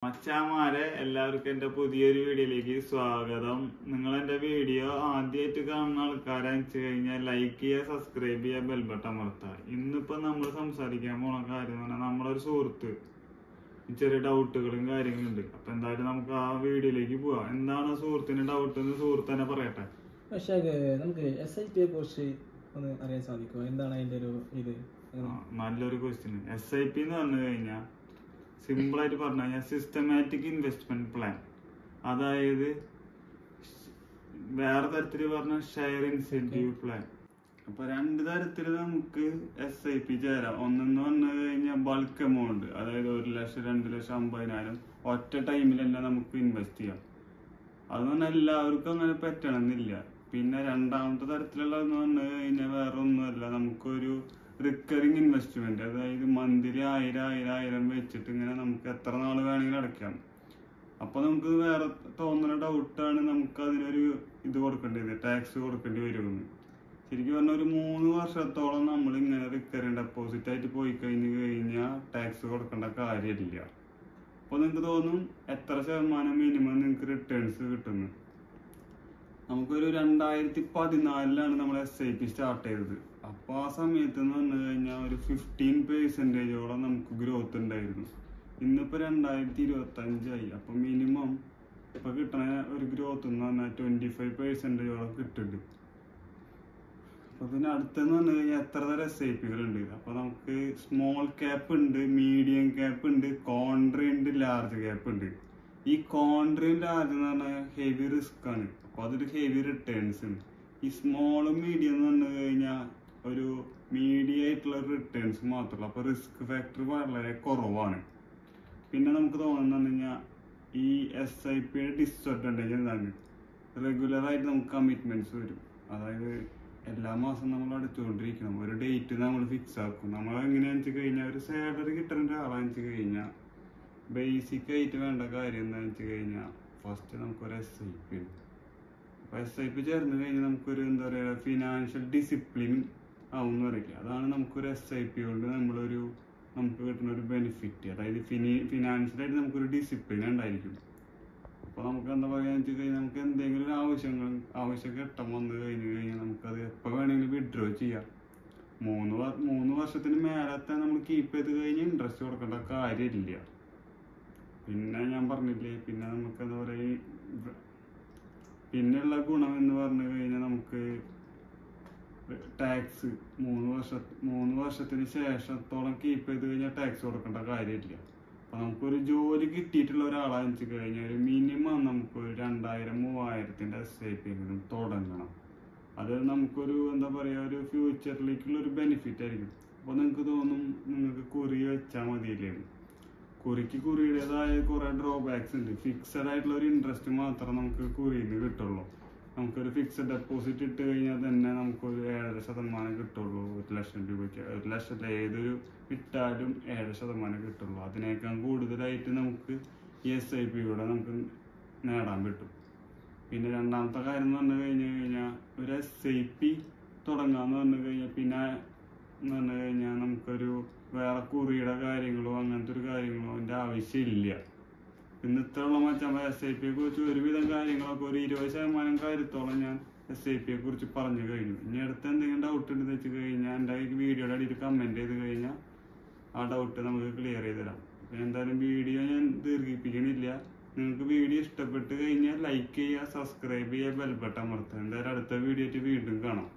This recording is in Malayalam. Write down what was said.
മച്ചാമാരെ എല്ലാവർക്കും എൻ്റെ പുതിയൊരു വീഡിയോയിലേക്ക് സ്വാഗതം. നിങ്ങൾ എൻ്റെ വീഡിയോ ആദ്യമായിട്ട് കാണുന്ന ആൾക്കാരെന്ന് വെച്ച് കഴിഞ്ഞാൽ ലൈക്ക് ചെയ്യുക, സബ്സ്ക്രൈബ് ചെയ്യുക, ബെൽ ബട്ടൺ അമർത്തുക. ഇന്നിപ്പോൾ നമ്മൾ സംസാരിക്കാൻ പോണ കാര്യം എന്ന് പറഞ്ഞാൽ നമ്മളൊരു സുഹൃത്ത് ചെറിയ ഡൗട്ടുകളും കാര്യങ്ങളുണ്ട്. അപ്പം എന്തായാലും നമുക്ക് ആ വീഡിയോയിലേക്ക് പോവാം. എന്താണ് സുഹൃത്തിന് ഡൗട്ട് എന്ന് സുഹൃത്ത് തന്നെ പറയട്ടെ. പക്ഷേ നമുക്ക് SIP കുറിച്ച് ഒന്ന് അറിയാൻ സാധിക്കുമോ? എന്താണ് അതിൻ്റെ ഒരു ഇത്? നല്ലൊരു ക്വസ്റ്റ്യൻ. SIP എന്ന് പറഞ്ഞു കഴിഞ്ഞാൽ സിമ്പിളായിട്ട് പറഞ്ഞു കഴിഞ്ഞാൽ സിസ്റ്റമാറ്റിക് ഇൻവെസ്റ്റ്മെന്റ് പ്ലാൻ. അതായത് വേറെ തരത്തിൽ പറഞ്ഞ ഷെയർ ഇൻസെന്റീവ് പ്ലാൻ. അപ്പൊ രണ്ട് തരത്തിൽ നമുക്ക് SIP ചേരാം. ഒന്നെന്ന് പറഞ്ഞു കഴിഞ്ഞാൽ ബൾക്ക് എമൗണ്ട്, അതായത് 1 ലക്ഷം 2 ലക്ഷം 50,000 ഒറ്റ ടൈമിലെല്ലാം നമുക്ക് ഇൻവെസ്റ്റ് ചെയ്യാം. അതൊന്നും എല്ലാവർക്കും അങ്ങനെ പറ്റണമെന്നില്ല. പിന്നെ രണ്ടാമത്തെ തരത്തിലുള്ളതെന്ന് പറഞ്ഞു കഴിഞ്ഞാൽ വേറെ ഒന്നുമല്ല, നമുക്കൊരു റിക്കറിങ് ഇൻവെസ്റ്റ്മെന്റ്, അതായത് മന്ത്ലി 1000 വെച്ചിട്ട് ഇങ്ങനെ നമുക്ക് എത്ര നാൾ വേണമെങ്കിലും അടയ്ക്കാം. അപ്പൊ നമുക്ക് വേറെ തോന്നുന്ന ഡൗട്ടാണ്, നമുക്ക് അതിനൊരു ഇത് കൊടുക്കേണ്ടത്, ടാക്സ് കൊടുക്കേണ്ടി വരുമെന്ന്. ശരിക്കും പറഞ്ഞാൽ ഒരു 3 വർഷത്തോളം നമ്മൾ ഇങ്ങനെ റിക്കറിങ് ഡെപ്പോസിറ്റ് ആയിട്ട് പോയി കഴിഞ്ഞാൽ ടാക്സ് കൊടുക്കേണ്ട കാര്യമില്ല. അപ്പൊ നിങ്ങൾക്ക് തോന്നും എത്ര ശതമാനം മിനിമം നിങ്ങൾക്ക് റിട്ടേൺസ് കിട്ടുന്നു. നമുക്കൊരു 2014 നമ്മൾ SIP സ്റ്റാർട്ട് ചെയ്തത്. അപ്പോൾ ആ സമയത്ത് എന്ന് പറഞ്ഞു കഴിഞ്ഞാൽ ഒരു 15% നമുക്ക് ഗ്രോത്ത് ഉണ്ടായിരുന്നു. ഇന്നിപ്പോൾ 2025 അപ്പോൾ മിനിമം ഇപ്പൊ കിട്ടണ ഒരു ഗ്രോത്ത് എന്ന് പറഞ്ഞാൽ 25% കിട്ടുന്നുണ്ട്. അപ്പൊ പിന്നെ അടുത്തെന്ന് പറഞ്ഞു കഴിഞ്ഞാൽ എത്ര തരം SIP-കളുണ്ട്. അപ്പൊ നമുക്ക് സ്മോൾ ക്യാപ്പ് ഉണ്ട്, മീഡിയം ക്യാപ്പ് ഉണ്ട്, കോൺട്രി ഉണ്ട്, ലാർജ് ക്യാപ്പ് ഉണ്ട്. ഈ കോൺട്രി ലാർജ് എന്ന് പറഞ്ഞാൽ ഹെവി റിസ്ക് ആണ്, അപ്പൊ അതൊരു ഹെവി റിട്ടേൺസ് ഉണ്ട്. ഈ സ്മോളും മീഡിയം എന്ന് പറഞ്ഞു കഴിഞ്ഞാൽ ഒരു മീഡിയം ആയിട്ടുള്ള റിട്ടേൺസ് മാത്രമല്ല, അപ്പൊ റിസ്ക് ഫാക്ടർ വളരെ കുറവാണ്. പിന്നെ നമുക്ക് തോന്നുന്നു കഴിഞ്ഞാൽ ഈ SIP-യുടെ ഡിസ്അഡ്വാൻറ്റേജ് എന്താണ്, റെഗുലർ ആയിട്ട് നമുക്ക് കമ്മിറ്റ്മെന്റ്സ് വരും. അതായത് എല്ലാ മാസം നമ്മൾ അടച്ചുകൊണ്ടിരിക്കണം. ഒരു ഡേറ്റ് നമ്മൾ ഫിക്സ് ആക്കും. നമ്മൾ എങ്ങനെയാണെന്ന് വെച്ച് കഴിഞ്ഞാൽ ഒരു സാലറി കിട്ടുന്ന ഒരാളാണെന്ന് വെച്ച് കഴിഞ്ഞാൽ ബേസിക് ആയിട്ട് വേണ്ട കാര്യം എന്താണെന്ന് വെച്ച് കഴിഞ്ഞാൽ ഫസ്റ്റ് നമുക്കൊരു SIP ഉണ്ട്. അപ്പൊ SIP ചേർന്ന് കഴിഞ്ഞാൽ നമുക്കൊരു എന്താ പറയുക ഫിനാൻഷ്യൽ ഡിസിപ്ലിൻ ആവുമെന്ന് പറയില്ല. അതാണ് നമുക്കൊരു SIP കൊണ്ട് നമുക്ക് കിട്ടുന്ന ഒരു ബെനിഫിറ്റ്. അതായത് ഫിനാൻഷ്യലായിട്ട് നമുക്കൊരു ഡിസിപ്ലിൻ ഉണ്ടായിരിക്കും. അപ്പൊ നമുക്ക് എന്താ പറയാന്ന് വെച്ച് കഴിഞ്ഞാൽ നമുക്ക് എന്തെങ്കിലും ഒരു ആവശ്യഘട്ടം വന്നു കഴിഞ്ഞാൽ നമുക്കത് എപ്പോൾ വേണമെങ്കിലും വിഡ്രോ ചെയ്യാം. 3 വർഷത്തിന് മേലത്തെ നമ്മൾ കീപ്പ് ചെയ്ത് കഴിഞ്ഞാൽ ഇൻട്രസ്റ്റ് കൊടുക്കേണ്ട കാര്യമില്ല. പിന്നെ ഞാൻ പറഞ്ഞില്ലേ, പിന്നെ നമുക്ക് എന്താ പറയുക, പിന്നെയുള്ള ഗുണം എന്ന് പറഞ്ഞു കഴിഞ്ഞാൽ നമുക്ക് ടാക്സ് 3 വർഷത്തിന് ശേഷത്തോളം കീപ്പ് ചെയ്ത് കഴിഞ്ഞാൽ ടാക്സ് കൊടുക്കേണ്ട കാര്യമില്ല. അപ്പൊ നമുക്കൊരു ജോലി കിട്ടിയിട്ടുള്ള ഒരാളാന്ന് വെച്ച് കഴിഞ്ഞാൽ ഒരു മിനിമം നമുക്കൊരു 2000-3000 SIP എങ്കിലും തുടങ്ങണം. അത് നമുക്കൊരു എന്താ പറയുക ഒരു ഫ്യൂച്ചറിലേക്കുള്ള ഒരു ബെനിഫിറ്റ് ആയിരിക്കും. അപ്പൊ നിങ്ങൾക്ക് തോന്നും നിങ്ങൾക്ക് കുറി വെച്ചാൽ മതിയില്ലേ. കുറിയുടേതായ കുറെ ഡ്രോബാക്സ് ഉണ്ട്. ഫിക്സഡ് ആയിട്ടുള്ള ഒരു ഇൻട്രസ്റ്റ് മാത്രം നമുക്ക് കുറിയിൽ നിന്ന് കിട്ടുള്ളൂ. നമുക്കൊരു ഫിക്സഡ് ഡെപ്പോസിറ്റ് ഇട്ട് കഴിഞ്ഞാൽ തന്നെ നമുക്കൊരു 7% കിട്ടുള്ളൂ. 1 ലക്ഷം രൂപയ്ക്ക് 1 ലക്ഷത്തിൽ ഏതൊരു ഇട്ടാലും 7% കിട്ടുള്ളൂ. അതിനേക്കാൾ കൂടുതലായിട്ട് നമുക്ക് ഈ SIP കൂടെ നമുക്ക് നേടാൻ പറ്റും. പിന്നെ രണ്ടാമത്തെ കാര്യം എന്ന് പറഞ്ഞു കഴിഞ്ഞാൽ ഒരു SIP തുടങ്ങാന്ന് പറഞ്ഞു കഴിഞ്ഞാൽ പിന്നെ എന്ന് പറഞ്ഞു കഴിഞ്ഞാൽ നമുക്കൊരു വേറെ കുറിയുടെ കാര്യങ്ങളോ അങ്ങനത്തെ ഒരു കാര്യങ്ങളോ അതിൻ്റെ ആവശ്യമില്ല. ഇന്ന് ഇത്രയുള്ള മച്ചാൻ SIP-യെ കുറിച്ച് ഒരുവിധം കാര്യങ്ങളൊക്കെ ഒരു 20% കാര്യത്തോളം ഞാൻ SIP-യെ കുറിച്ച് പറഞ്ഞു കഴിഞ്ഞു. ഇനി അടുത്ത് എന്തെങ്കിലും ഡൗട്ട് ഉണ്ടെന്ന് വെച്ച് കഴിഞ്ഞാൽ എൻ്റെ വീഡിയോയുടെ അടിയിൽ കമന്റ് ചെയ്ത് കഴിഞ്ഞാൽ ആ ഡൗട്ട് നമുക്ക് ക്ലിയർ ചെയ്ത് തരാം. എന്തായാലും വീഡിയോ ഞാൻ ദീർഘിപ്പിക്കണില്ല. നിങ്ങൾക്ക് വീഡിയോ ഇഷ്ടപ്പെട്ട് കഴിഞ്ഞാൽ ലൈക്ക് ചെയ്യുക, സബ്സ്ക്രൈബ് ചെയ്യുക, ബെൽ ബട്ടൺ അമർത്തുക. എന്തായാലും അടുത്ത വീഡിയോ ആയിട്ട് വീണ്ടും കാണാം.